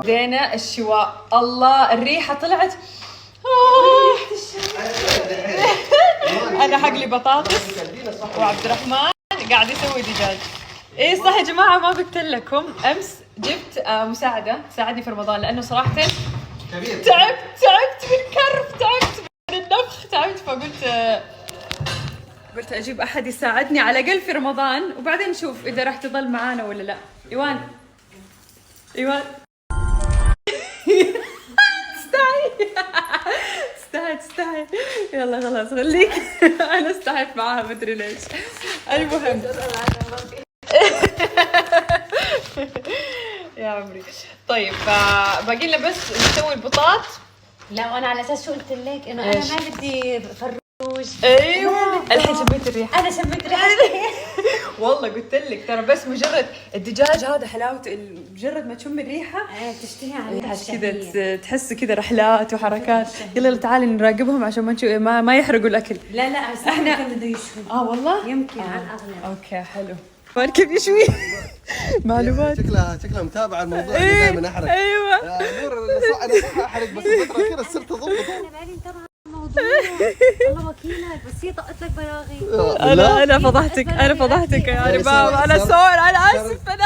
بدينا الشواء. الله الريحة طلعت. أنا حقلي بطاطس وعبد الرحمن قاعد يسوي دجاج. إيه صح يا جماعة، ما قلت لكم أمس جبت مساعدة تساعدني في رمضان، لأنه صراحة تعبت بالكرف، تعبت من النفخ، تعبت. قلت أجيب أحد يساعدني على الأقل في رمضان، وبعدين نشوف إذا راح تظل معانا ولا لا. إيوان استحي يلا خلاص خليك. انا استحيت معاها ما ادري ليش. المهم يا عمري. طيب باقي لنا بس نسوي البطاط. لا وانا على اساس شو قلت لك انه انا ما بدي فروج. ايوه الحين شميت الريحه. انا شميت ريحه. والله قلت لك ترى بس مجرد الدجاج هذا حلاوته، مجرد ما تشم الريحه تشتهي عليها كذا، تحس كذا رحلات وحركات. يلا تعالي نراقبهم عشان ما نشوف ما يحرقوا الاكل. لا احنا كان بده يشوي. والله يمكن على الاغلب. اوكي حلو. كيف يشوي؟ معلومات. شكلها متابعه الموضوع اللي دائما احرق. ايوه نور انا صح احرق، بس الفتره الاخيره صرت اضبط. انا مالي متابعه الموضوع. الله وكيلك، بس هي طقت لك بلاغي. انا فضحتك يعني بابا. انا اسف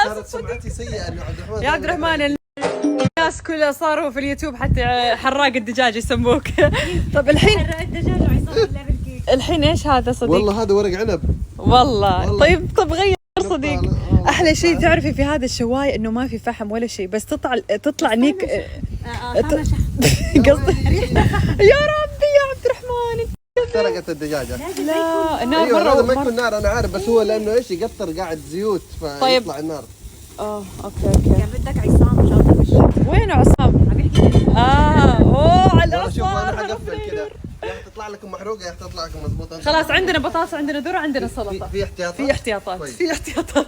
صارت سمعتي سيئه انه عبد الرحمن. يا عبد الرحمن الناس كلها صاروا في اليوتيوب حتى حراق الدجاج يسموك. طب الحين حرق الدجاج وعصام اللبن كيك. الحين ايش هذا صديق؟ والله هذا ورق عنب. والله. طب غير صديق. احلى شيء تعرفي في هذا الشوايه انه ما في فحم ولا شيء، بس تطلع نيك. قصدي يا ربي يا عبد الرحمن سرقت الدجاجه. لا نار ايوه هذا ما مرة. يكون نار، انا عارف، بس هو لانه ايش يقطر قاعد زيوت فيطلع النار. اوكي يعني بدك عصام شاطر بالشغل. وينه عصام؟ على شوف انا الأصفر. حقفل كذا، يا تطلع لكم محروقه يا تطلع لكم مضبوطه. خلاص عندنا بطاطس، عندنا ذره، عندنا سلطه. في احتياطات. في احتياطات.